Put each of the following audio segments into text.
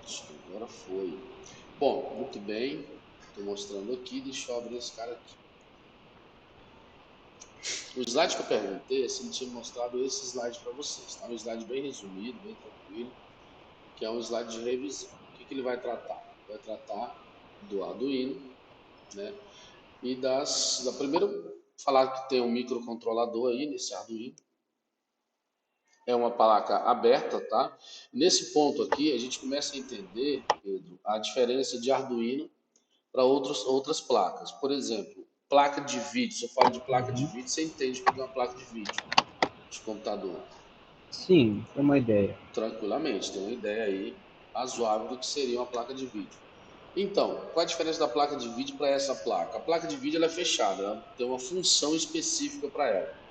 Acho que agora foi. Bom, muito bem. Estou mostrando aqui, deixa eu abrir esse cara aqui. O slide que eu perguntei é se ele tinha mostrado esse slide para vocês, tá? Um slide bem resumido, bem tranquilo, que é um slide de revisão. O que, que ele vai tratar? Vai tratar do Arduino, né? E da primeira, falar que tem um microcontrolador aí nesse Arduino. É uma placa aberta, tá? Nesse ponto aqui, a gente começa a entender, Pedro, a diferença de Arduino para outras placas. Por exemplo, placa de vídeo. Se eu falo de placa de Uhum. vídeo, você entende o que é uma placa de vídeo de computador. Sim, é uma ideia. Tranquilamente, tem uma ideia aí razoável do que seria uma placa de vídeo. Então, qual a diferença da placa de vídeo para essa placa? A placa de vídeo ela é fechada, ela tem uma função específica para ela.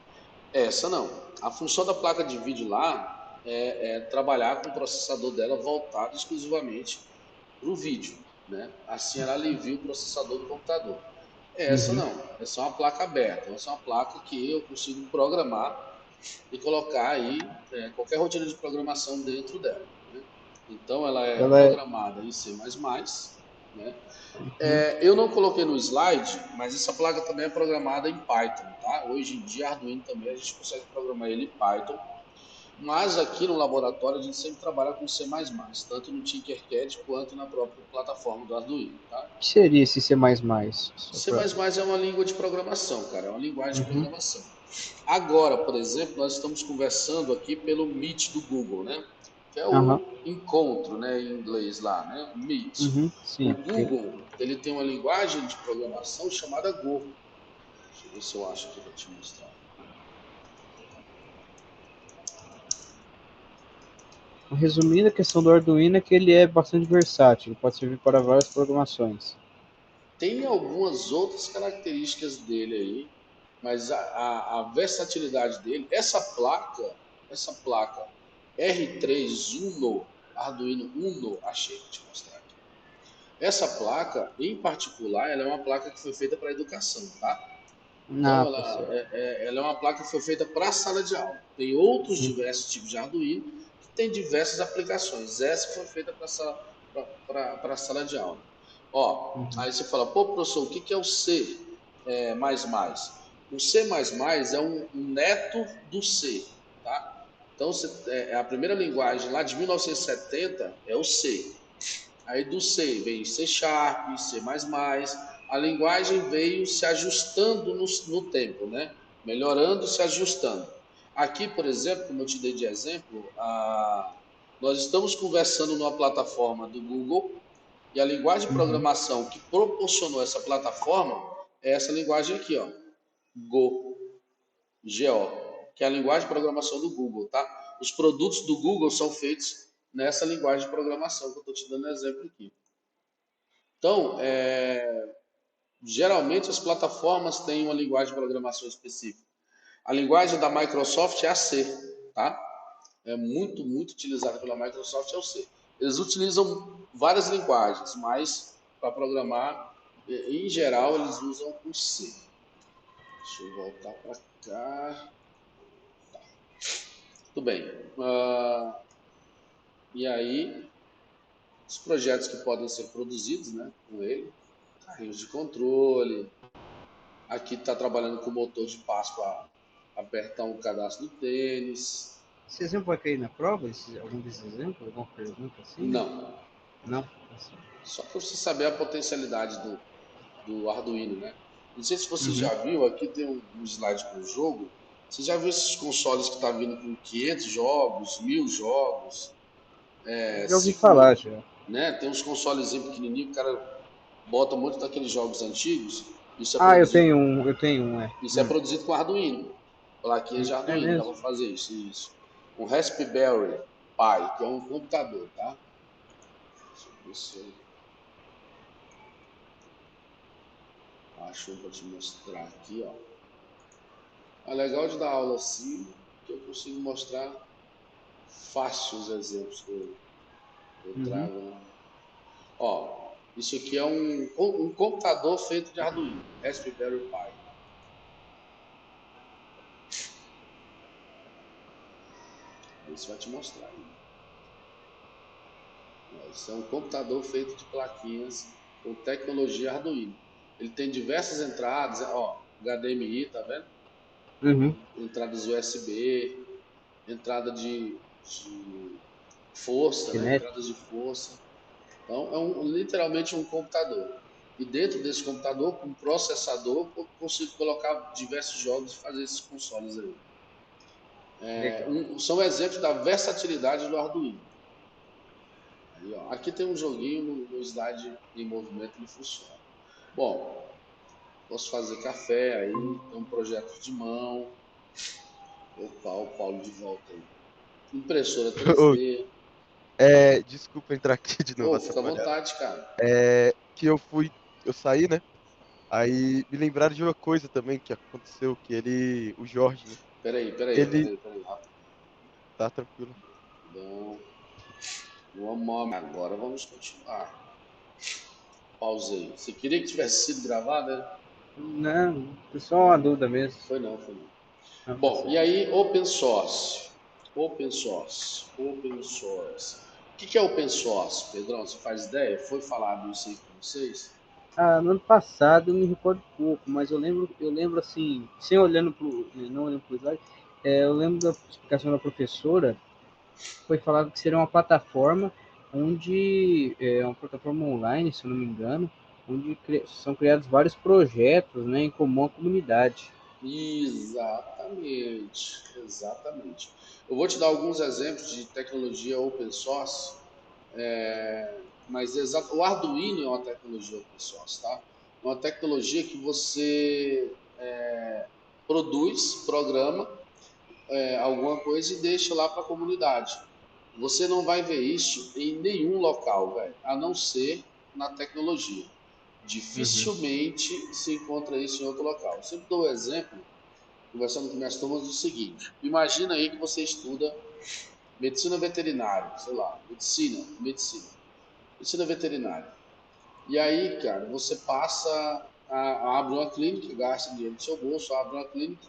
Essa não. A função da placa de vídeo lá é trabalhar com o processador dela voltado exclusivamente para o vídeo, né? Assim ela alivia o processador do computador. Essa Uhum. não. Essa é uma placa aberta. Essa é uma placa que eu consigo programar e colocar aí qualquer rotina de programação dentro dela, né? Então ela é Ela é. programada em C++, né? Uhum. Eu não coloquei no slide, mas essa placa também é programada em Python, tá? Hoje em dia, Arduino também a gente consegue programar ele em Python, mas aqui no laboratório a gente sempre trabalha com C++, tanto no Tinkercad quanto na própria plataforma do Arduino, tá? O que seria esse C++? Só C++ pra... é uma língua de programação, cara, é uma linguagem de Uhum. programação. Agora, por exemplo, nós estamos conversando aqui pelo Meet do Google, né? Que é Aham. o encontro, né, em inglês lá, né? Meet. Uhum. O Sim. Google, ele tem uma linguagem de programação chamada Go. Deixa eu ver se eu acho aqui para te mostrar. Resumindo, a questão do Arduino é que ele é bastante versátil, ele pode servir para várias programações. Tem algumas outras características dele aí, mas a versatilidade dele, essa placa R3 Uno, Arduino Uno, achei para te mostrar aqui. Essa placa, em particular, ela é uma placa que foi feita para educação, tá? Então, Ah, tá certo. ela é uma placa que foi feita para a sala de aula. Tem outros Uhum. diversos tipos de Arduino que tem diversas aplicações. Essa foi feita para a sala de aula. Ó, Uhum. aí você fala, pô, professor, o que é o C mais mais? O C mais mais é um neto do C, tá? Então, a primeira linguagem lá de 1970 é o C. Aí do C veio C Sharp, C++. A linguagem veio se ajustando no tempo, né? Melhorando, se ajustando. Aqui, por exemplo, como eu te dei de exemplo, nós estamos conversando numa plataforma do Google e a linguagem de Uhum. programação que proporcionou essa plataforma é essa linguagem aqui, ó, Go, Go, que é a linguagem de programação do Google, tá? Os produtos do Google são feitos nessa linguagem de programação que eu estou te dando exemplo aqui. Então, geralmente as plataformas têm uma linguagem de programação específica. A linguagem da Microsoft é a C, tá? É muito, muito utilizada pela Microsoft é o C. Eles utilizam várias linguagens, mas para programar, em geral, eles usam o C. Deixa eu voltar para cá. Tudo bem. E aí, os projetos que podem ser produzidos, né, com ele, carrinhos de controle. Aqui está trabalhando com motor de passo para apertar um cadastro do tênis. Esse exemplo vai cair na prova? Algum desses exemplos? Alguma pergunta assim? Não, Não? Assim. só para você saber a potencialidade do Arduino, né? Não sei se você Uhum. já viu, aqui tem um slide com o jogo. Você já viu esses consoles que tá vindo com 500 jogos, 1000 jogos, Já ouvi falar já. né? Tem uns consoles pequenininhos, o cara bota muito daqueles jogos antigos. Isso é Ah, produzido, eu tenho um, é. isso é produzido com Arduino. Plaquinhas de É Arduino, dá para mesmo? fazer isso, isso. Um Raspberry Pi, que é um computador, tá? Deixa eu ver se eu acho um para te mostrar aqui, ó. É legal de dar aula assim, que eu consigo mostrar fácil os exemplos que eu Uhum. trago, né? Ó, isso aqui é um computador feito de Arduino, Raspberry Pi. Isso vai te mostrar aí. Isso é um computador feito de plaquinhas com tecnologia Arduino. Ele tem diversas entradas, ó, HDMI, tá vendo? Uhum. Entradas USB, entrada de força, né? Cinético. Entradas de força. Então, literalmente um computador. E dentro desse computador, com um processador, eu consigo colocar diversos jogos e fazer esses consoles aí. Legal. São exemplos da versatilidade do Arduino. Aí, ó, aqui tem um joguinho no slide em movimento, ele funciona. Bom, posso fazer café aí, tem um projeto de mão. Opa, o Paulo de volta aí. Impressora Ô, 3D. desculpa entrar aqui de novo Ô, fica à atrapalhado. vontade, cara. Que eu saí, né? Aí me lembraram de uma coisa também que aconteceu, que o Jorge, né? Peraí, peraí, Ele peraí, peraí. Rapidão. tá tranquilo. Agora vamos continuar. Pausei. Você queria que tivesse sido gravado, né? Não, é só uma dúvida mesmo. Foi não, foi não. Não, tá Bom, e certo. aí, open source. Open source. Open source. O que é open source, Pedrão? Você faz ideia? Foi falado isso aí com vocês? No ano passado eu me recordo pouco, mas eu lembro assim, sem olhando pro, não olhando para o slide, eu lembro da explicação da professora, foi falado que seria uma plataforma onde é uma plataforma online, se eu não me engano, onde são criados vários projetos, né, em comum à comunidade. Exatamente, exatamente. Eu vou te dar alguns exemplos de tecnologia open source, mas o Arduino é uma tecnologia open source, tá? É uma tecnologia que você produz, programa alguma coisa e deixa lá para a comunidade. Você não vai ver isso em nenhum local, velho, a não ser na tecnologia. Uhum. Dificilmente se encontra isso em outro local. Eu sempre dou o exemplo, conversando com minhas turmas, do seguinte: imagina aí que você estuda medicina veterinária, sei lá, medicina veterinária. E aí, cara, você abre uma clínica, gasta dinheiro do seu bolso, abre uma clínica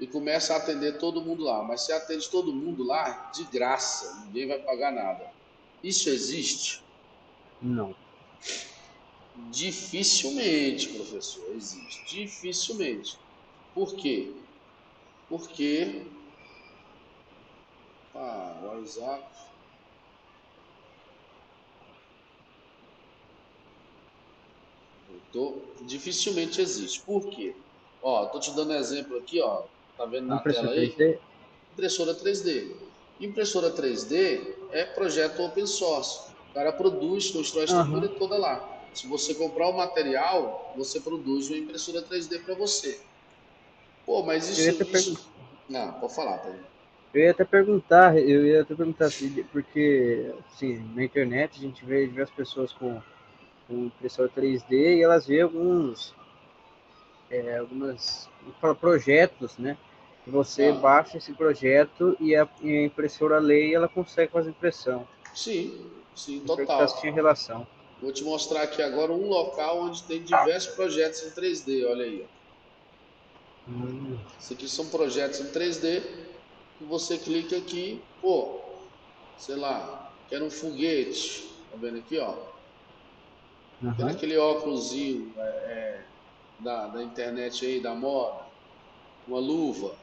e começa a atender todo mundo lá. Mas você atende todo mundo lá de graça, ninguém vai pagar nada. Isso existe? Não. Dificilmente, professor, existe. Dificilmente. Por quê? Porque o WhatsApp dificilmente existe. Por quê? Ó, tô te dando um exemplo aqui, ó. Tá vendo Uma na impressora tela aí? 3D? Impressora 3D. Impressora 3D é projeto open source. O cara produz, constrói a estrutura Aham. toda lá. Se você comprar o material, você produz uma impressora 3D para você. Pô, mas Eu isso, ia até isso... perguntar. Não, pode falar, Pedro. Porque, assim, na internet a gente vê diversas pessoas com impressora 3D e elas veem algumas projetos, né? Você Ah, baixa esse projeto e a impressora lê e ela consegue fazer impressão. sim, sim, Me perguntar total. se tinha relação. Vou te mostrar aqui agora um local onde tem diversos projetos em 3D, olha aí. Ó. Hum. Isso aqui são projetos em 3D que você clica aqui, pô, sei lá, quero um foguete, tá vendo aqui, ó? Quero Uhum. aquele óculosinho da internet aí, da moda, uma luva.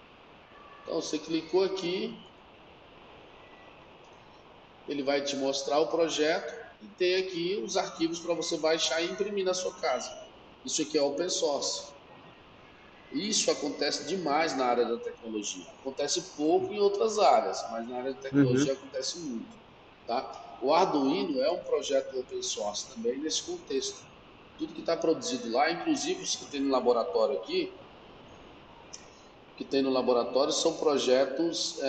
Então você clicou aqui, ele vai te mostrar o projeto e tem aqui os arquivos para você baixar e imprimir na sua casa. Isso aqui é open source. Isso acontece demais na área da tecnologia. Acontece pouco em outras áreas, mas na área de Uhum. tecnologia acontece muito. Tá? O Arduino é um projeto open source também nesse contexto. Tudo que está produzido lá, inclusive os que tem no laboratório aqui, que tem no laboratório são projetos.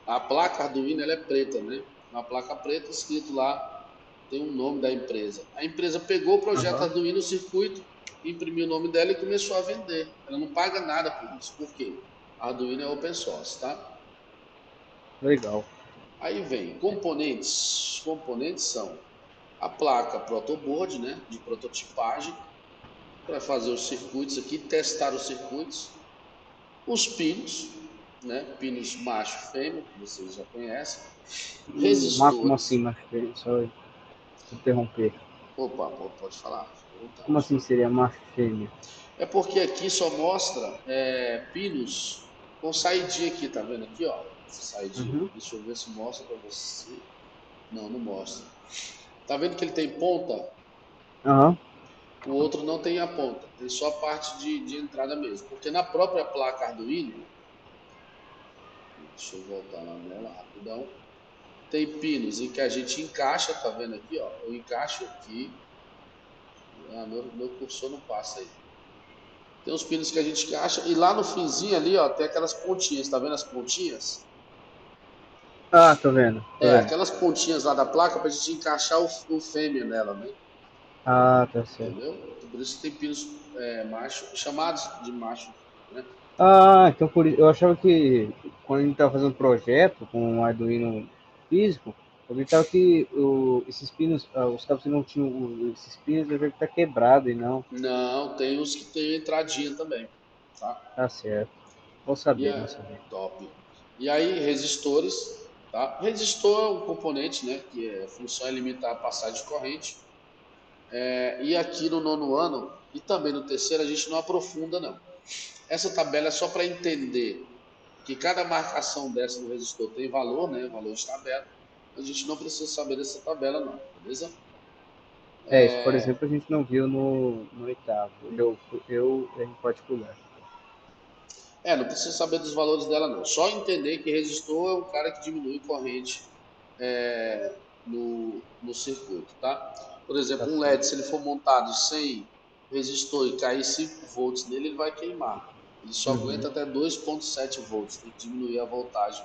A placa Arduino ela é preta, né? Uma placa preta escrito lá, tem um nome da empresa. A empresa pegou o projeto Uhum. Arduino, o circuito, imprimiu o nome dela e começou a vender. Ela não paga nada por isso. Por quê? A Arduino é open source, tá? Legal. Aí vem componentes. Componentes são a placa protoboard, né? De prototipagem, para fazer os circuitos aqui, testar os circuitos, os pinos, né? Pinos macho e fêmea, que vocês já conhecem. Como Resistores. assim, macho fêmea? Só interromper. Opa, pode falar, fica à Como vontade. assim seria macho fêmea? É porque aqui só mostra pinos com saidinha aqui, tá vendo aqui, ó? Essa saidinha. Uhum. Deixa eu ver se mostra pra você. Não mostra. Tá vendo que ele tem ponta? Aham. O outro não tem a ponta, tem só a parte de entrada mesmo. Porque na própria placa Arduino, deixa eu voltar lá nela rapidão, tem pinos em que a gente encaixa, tá vendo aqui, ó? Eu encaixo aqui. Ah, meu cursor não passa aí. Tem os pinos que a gente encaixa e lá no finzinho ali, ó, tem aquelas pontinhas, tá vendo as pontinhas? Ah, tô vendo, tô vendo. Aquelas pontinhas lá da placa pra gente encaixar o fêmea nela, né? Ah, tá certo. Entendeu? Por isso tem pinos macho, chamados de macho, né? Ah, então por isso. Eu achava que quando a gente estava fazendo projeto com um Arduino físico, eu acreditava que esses pinos, os cabos que não tinham esses pinos, eu achava que tá quebrado e não. Não, tem os que tem entradinha também, tá? Tá certo. Vou E saber, é vou saber. top. E aí, resistores, tá? Resistor é um componente, né? Que a função é limitar a passagem de corrente. E aqui no nono ano e também no terceiro a gente não aprofunda, não. Essa tabela é só para entender que cada marcação dessa do resistor tem valor, né? Valor de tabela. A gente não precisa saber dessa tabela, não, beleza? Isso, por exemplo, a gente não viu no oitavo. Eu em particular. Não precisa saber dos valores dela, não. Só entender que resistor é um cara que diminui corrente no circuito, tá? Por Tá exemplo, um LED, certo. se ele for montado sem resistor e cair 5 volts nele, ele vai queimar. Ele só Uhum. aguenta até 2,7 volts, tem que diminuir a voltagem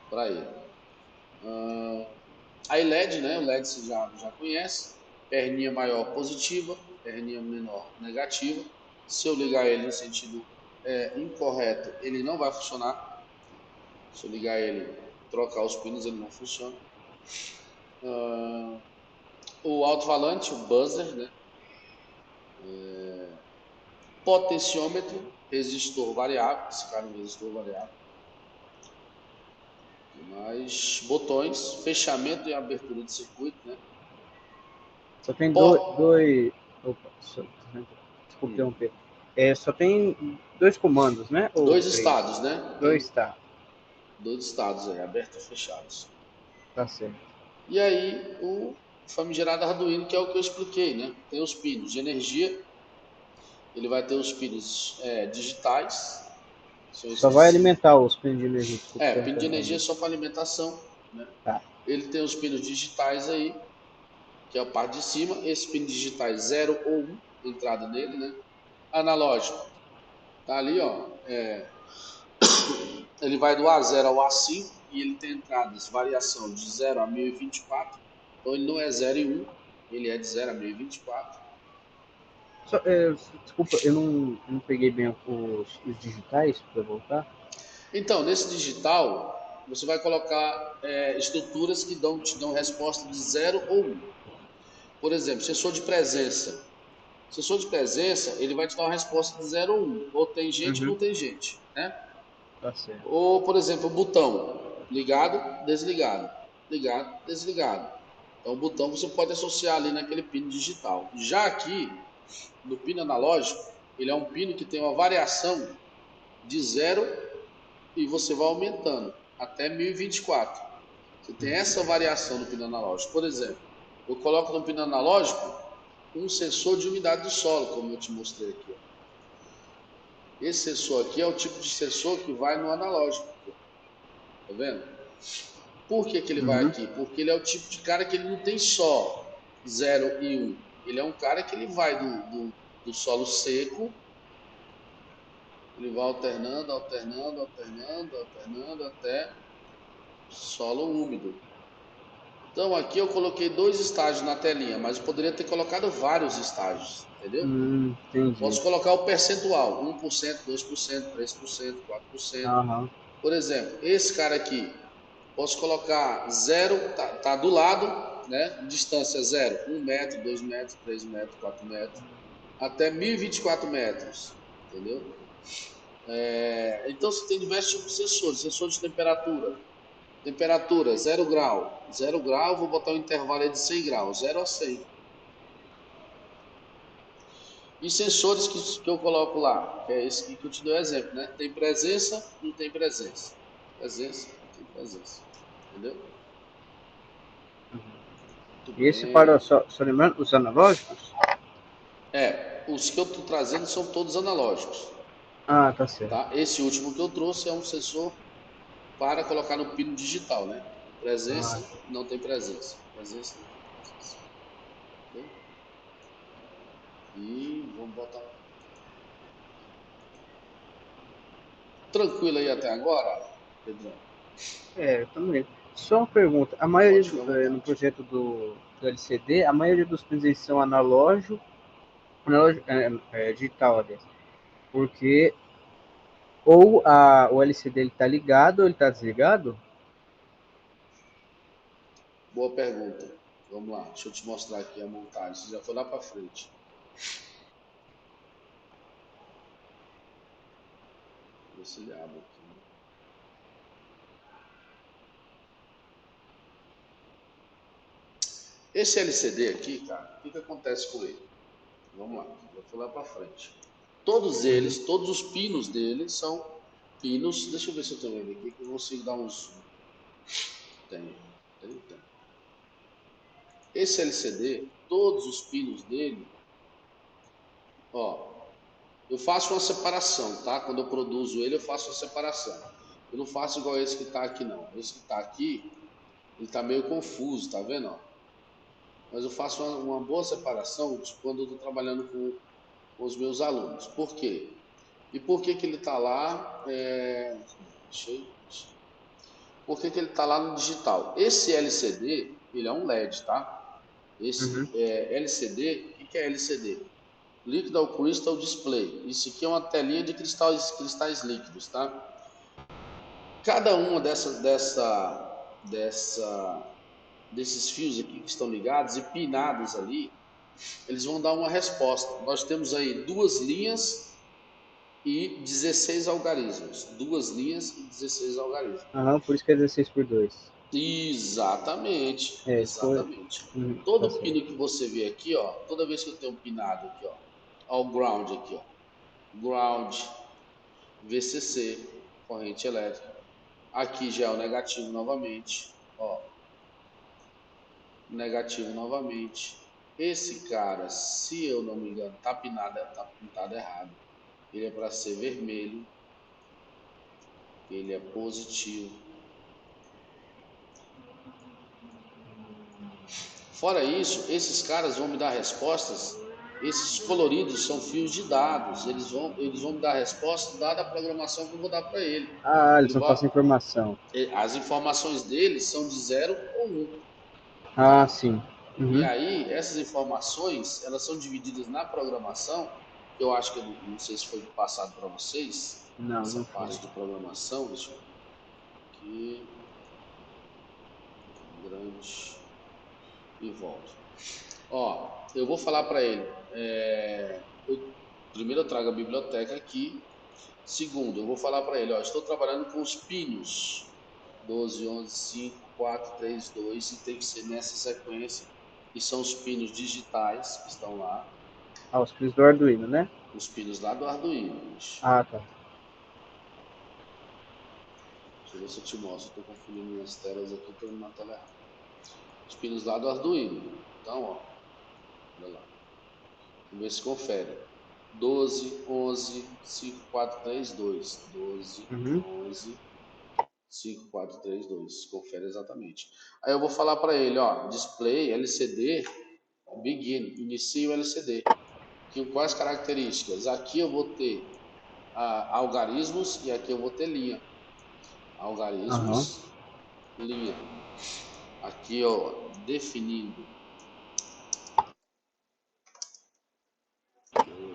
para ele. Aí LED, né? O LED você já conhece. Perninha maior positiva, perninha menor negativa. Se eu ligar ele no sentido incorreto, ele não vai funcionar. Se eu ligar ele, trocar os pinos, ele não funciona. O alto-falante, o buzzer, né? Potenciômetro, resistor variável. Esse cara é um resistor variável. Mais botões, fechamento e abertura de circuito, né? Só tem Pó, dois. Opa, desculpa hum, interromper. Só tem dois comandos, né? Ou dois três? estados, né? Dois, tá. Dois estados aí, abertos e fechados. Tá certo. E aí o famigerado Arduino, que é o que eu expliquei, né? Tem os pinos de energia, ele vai ter os pinos digitais, são Só vai esses. alimentar os pinos de energia. Desculpa Pino de perguntar energia é novamente. só para alimentação, né? Tá. Ele tem os pinos digitais aí, que é a parte de cima, esses pinos digitais 0 ou 1, entrada nele, né? Analógico, tá ali, ó. Ele vai do A0 ao A5 e ele tem entradas, variação de 0 a 1024. Então ele não é 0 e 1, ele é de 0 a 1024. Desculpa, eu não peguei bem os digitais para voltar. Então, nesse digital, você vai colocar estruturas que te dão resposta de 0 ou 1. Por exemplo, sensor de presença. Sensor de presença, ele vai te dar uma resposta de 0 ou 1. Ou tem gente ou Uhum. não tem gente, né? Tá certo. Ou, por exemplo, o botão ligado, desligado, ligado, desligado. Então, o botão você pode associar ali naquele pino digital. Já aqui, no pino analógico, ele é um pino que tem uma variação de 0 e você vai aumentando até 1024. Você tem essa variação no pino analógico. Por exemplo, eu coloco no pino analógico um sensor de umidade do solo, como eu te mostrei aqui. Esse sensor aqui é o tipo de sensor que vai no analógico. Tá vendo? Por que ele vai Uhum. aqui? Porque ele é o tipo de cara que ele não tem só 0 e 1. Ele é um cara que ele vai do solo seco, ele vai alternando, alternando, alternando, alternando até solo úmido. Então aqui eu coloquei 2 estágios na telinha, mas eu poderia ter colocado vários estágios, entendeu? Entendi. Posso colocar o percentual, 1%, 2%, 3%, 4%. Aham. Por exemplo, esse cara aqui, posso colocar 0, tá do lado, né? Distância 0, 1 metro, 2 metros, 3 metros, 4 metros, até 1024 metros, entendeu? Então você tem diversos tipos de sensores. Sensor de temperatura. Temperatura, 0 grau. 0 grau, vou botar um intervalo aí de 100 graus, 0 a 100. E sensores que eu coloco lá, que é esse que eu te dei o exemplo, né? Tem presença, não tem presença. Presença, não tem presença. Entendeu? Muito E esse para, bem. só lembrando, os analógicos? Os que eu estou trazendo são todos analógicos, Ah, tá certo. tá? Esse último que eu trouxe é um sensor para colocar no pino digital, né? Ah, Presença, não tem presença. Presença, não tem presença. Ok? E vamos botar. Tranquilo aí até agora, Pedrão? também. Só uma pergunta. A maioria Pode ficar à no vontade. projeto do LCD, a maioria dos pinos eles são digital, aliás. Porque ou o LCD ele tá ligado ou ele tá desligado. Boa pergunta. Vamos lá, deixa eu te mostrar aqui a montagem. Você já foi lá para frente. Vou ver se ele abre aqui. Né? Esse LCD aqui, cara, o que acontece com ele? Vamos lá, já foi lá para frente. Todos Uhum. eles, todos os pinos dele são pinos. Deixa eu ver se eu estou vendo aqui, que eu consigo dar um zoom. Tem, tem. Esse LCD, todos os pinos dele, ó, eu faço uma separação, tá? Quando eu produzo ele, eu faço uma separação. Eu não faço igual esse que está aqui, não. Esse que está aqui, ele está meio confuso, tá vendo? Ó? Mas eu faço uma boa separação de quando eu estou trabalhando com os meus alunos. Por quê? E por que ele está lá? Por que ele está lá no digital? Esse LCD, ele é um LED, tá? Uhum. Esse LCD, o que é LCD? Liquid Crystal Display. Isso aqui é uma telinha de cristais líquidos, tá? Cada uma desses fios aqui que estão ligados e pinados ali, eles vão dar uma resposta. Nós temos aí duas linhas e 16 algarismos. Duas linhas e 16 algarismos. Aham, por isso que é 16 por 2. Exatamente, Isso foi. exatamente. Tá Todo certo. pino que você vê aqui, ó, toda vez que eu tenho um pinado aqui, ó o ground aqui, ó, ground, VCC, corrente elétrica. Aqui já é o negativo novamente, ó, negativo novamente. Esse cara, se eu não me engano, tá pintado errado. Ele é para ser vermelho, ele é positivo. Fora isso, esses caras vão me dar respostas. Esses coloridos são fios de dados. Eles vão me dar a resposta dada a programação que eu vou dar para ele. Ah, eles Ele vão vai, passar informação. as informações deles são de 0 ou 1, Ah, tá? sim. E Uhum. aí, essas informações, elas são divididas na programação, que eu acho que eu não sei se foi passado para vocês, Não, essa não foi. parte de programação. Deixa eu ver aqui, grande, e volto. Ó, eu vou falar para ele. Primeiro eu trago a biblioteca aqui. Segundo, eu vou falar para ele, ó, estou trabalhando com os pinos 12, 11, 5, 4, 3, 2 e tem que ser nessa sequência. E são os pinos digitais que estão lá, Ah, os fios do Arduino, né? os pinos lá do Arduino. Deixa Ah, tá. eu ver se eu te mostro. Estou confundindo minhas telas aqui, estou na tela errada. Os pinos lá do Arduino. Então, ó, olha lá. Vamos ver se confere. 12, 11, 5, 4, 3, 2. 12, Uhum. 11, 5, 4, 3, 2. Confere exatamente. Aí eu vou falar para ele, ó, display LCD, begin, inicie o LCD. Quais características? Aqui eu vou ter algarismos e aqui eu vou ter linha. Aham. Algarismos, linha. Aqui, ó, definindo.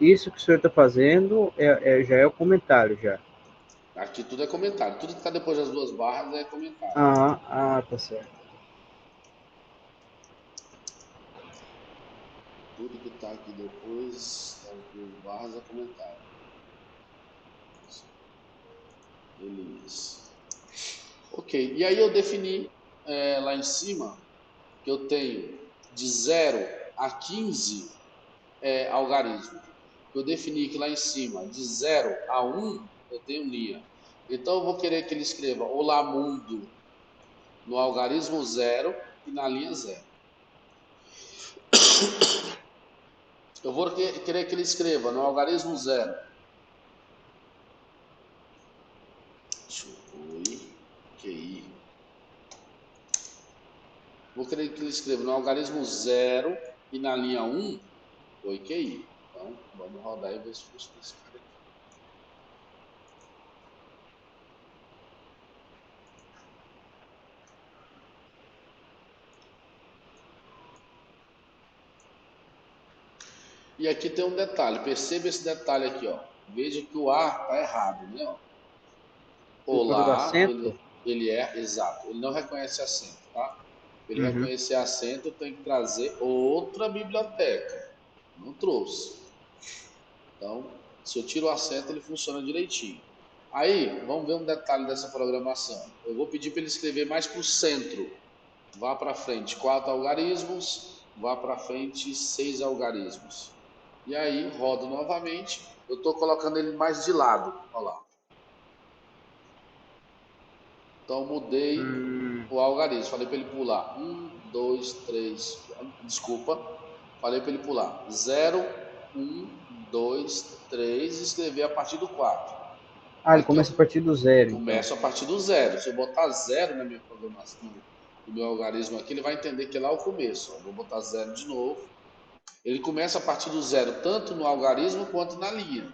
Isso que o senhor está fazendo já é o comentário já. Aqui tudo é comentário. Tudo que está depois das duas barras é comentário. Aham. Ah, tá certo. Tudo que está aqui depois das duas barras é comentário. Elias. Ok, e aí eu defini lá em cima que eu tenho de 0 a 15 algarismo. Eu defini que lá em cima, de 0 a 1, eu tenho linha. Então eu vou querer que ele escreva Olá Mundo no algarismo 0 e na linha 0. Eu vou querer que ele escreva no algarismo 0. Deixa eu pôr QI. Vou querer que ele escreva no algarismo 0 e na linha 1, foi QI. Então, vamos rodar e ver se funciona esse cara aqui. E aqui tem um detalhe, perceba esse detalhe aqui, ó. Veja que o A está errado, né? Ó. Olá, ele é exato, ele não reconhece acento, tá? Ele reconhecer acento, eu tenho que trazer outra biblioteca. Não trouxe. Então, se eu tiro o acento, ele funciona direitinho. Aí, vamos ver um detalhe dessa programação. Eu vou pedir para ele escrever mais para o centro. Vá para frente 4 algarismos, vá para frente 6 algarismos. E aí, rodo novamente. Eu estou colocando ele mais de lado. Olha lá. Então, mudei o algarismo. Falei para ele pular 1, 2, 3. Desculpa. Falei para ele pular 0, 1, 2, 3 e escrever a partir do 4. Ah, ele começa a partir do 0. Começa a partir do 0. Se eu botar 0 na minha programação, no meu algarismo aqui, ele vai entender que é lá o começo. Vou botar 0 de novo. Ele começa a partir do 0, tanto no algarismo quanto na linha.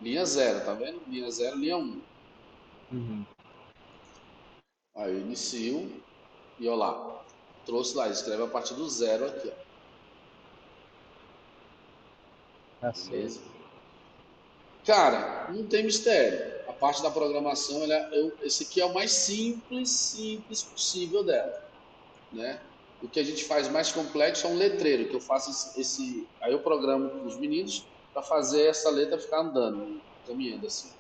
Linha 0, tá vendo? Linha 0, linha 1. Aí eu inicio e olha lá. Trouxe lá, escreve a partir do 0 aqui, ó. Tá certo. Cara, não tem mistério. A parte da programação, esse aqui é o mais simples possível dela, né? O que a gente faz mais complexo é um letreiro, que eu faço aí eu programo para os meninos para fazer essa letra ficar andando, caminhando assim.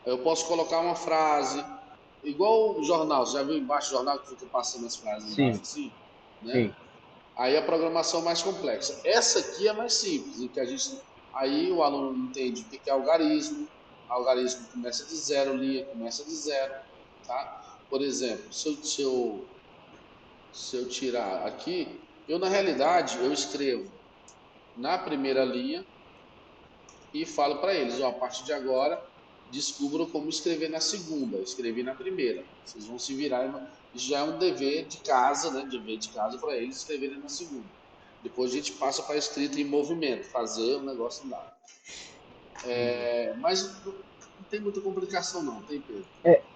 Aí eu posso colocar uma frase, igual o jornal, você já viu embaixo do jornal que fica passando as frases embaixo assim? Né? Sim. Aí a programação é mais complexa. Essa aqui é mais simples, em que aí o aluno entende o que é algarismo. Algarismo começa de 0, linha começa de 0, tá? Por exemplo, se eu tirar aqui, na realidade eu escrevo na primeira linha e falo para eles, ó, a partir de agora descubram como escrever na segunda. Eu escrevi na primeira, vocês vão se virar. Isso já é um dever de casa, né? Dever de casa para eles escreverem na segunda. Depois a gente passa para a escrita em movimento, fazer o negócio lá. Mas não tem muita complicação não, tem, Pedro?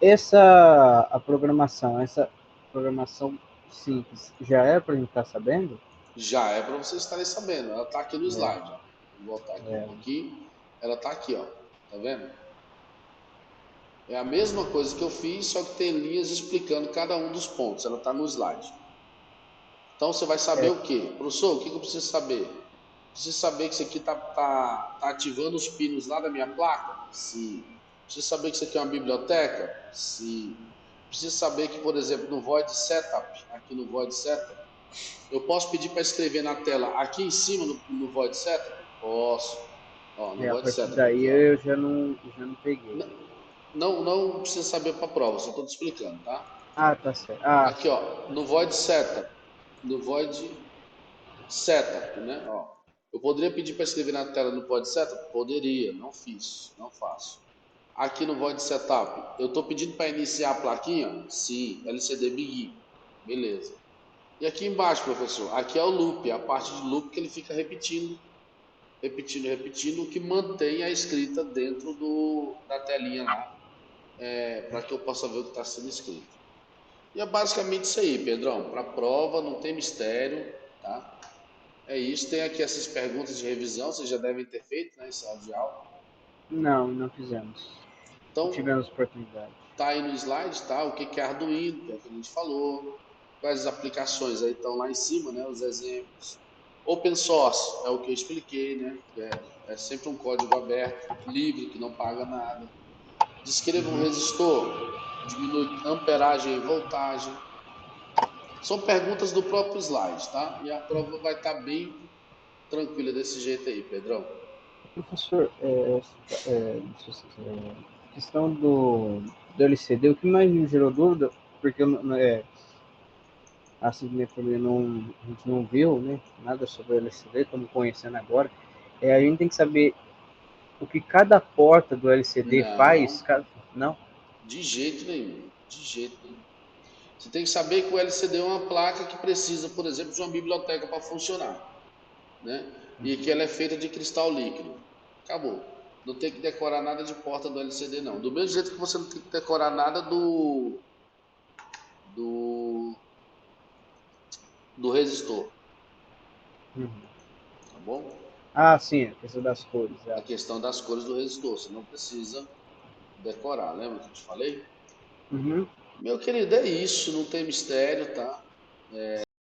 Essa programação simples, já é para a gente estar sabendo? Já é para vocês estarem sabendo. Ela está aqui no slide. Ó. Vou botar aqui um pouquinho. Ela está aqui, ó. Tá vendo? É a mesma coisa que eu fiz, só que tem linhas explicando cada um dos pontos. Ela está no slide. Então você vai saber o quê? Professor, o que eu preciso saber? Preciso saber que isso aqui tá ativando os pinos lá da minha placa? Sim. Preciso saber que isso aqui é uma biblioteca? Sim. Preciso saber que, por exemplo, no Void Setup, aqui no Void Setup, eu posso pedir para escrever na tela aqui em cima no Void Setup? Posso. Ó, no Void Setup. Daí aqui, eu já não peguei. Não precisa saber para a prova, só estou te explicando, tá? Ah, tá certo. Aqui, ó, no Void Setup, né? Ó, eu poderia pedir para escrever na tela no Void Setup? Poderia, não fiz, não faço. Aqui no Void Setup, eu estou pedindo para iniciar a plaquinha? Sim, LCD Begin, beleza. E aqui embaixo, professor, aqui é o loop, a parte de loop que ele fica repetindo, o que mantém a escrita dentro da telinha lá, para que eu possa ver o que está sendo escrito. E é basicamente isso aí, Pedrão. Para a prova, não tem mistério, tá? É isso. Tem aqui essas perguntas de revisão, vocês já devem ter feito, né? Em sala de aula. Não fizemos. Então, não tivemos oportunidade. Tá aí no slide, tá? O que é Arduino, que é o que a gente falou. Quais as aplicações aí estão lá em cima, né? Os exemplos. Open source, é o que eu expliquei, né? É sempre um código aberto, livre, que não paga nada. Descreva um resistor, diminui amperagem e voltagem. São perguntas do próprio slide, tá? E a prova vai estar bem tranquila desse jeito aí, Pedrão. Professor, questão do LCD, o que mais me gerou dúvida, porque assim como eu falei, a gente não viu, né, nada sobre o LCD, estamos conhecendo agora, a gente tem que saber o que cada porta do LCD faz, não? De jeito nenhum, de jeito nenhum. Você tem que saber que o LCD é uma placa que precisa, por exemplo, de uma biblioteca para funcionar, né? E que ela é feita de cristal líquido. Acabou. Não tem que decorar nada de porta do LCD, não. Do mesmo jeito que você não tem que decorar nada do resistor, tá bom? Ah, sim, a questão das cores. A questão das cores do resistor, você não precisa decorar, lembra que eu te falei? Uhum. Meu querido, é isso, não tem mistério, tá?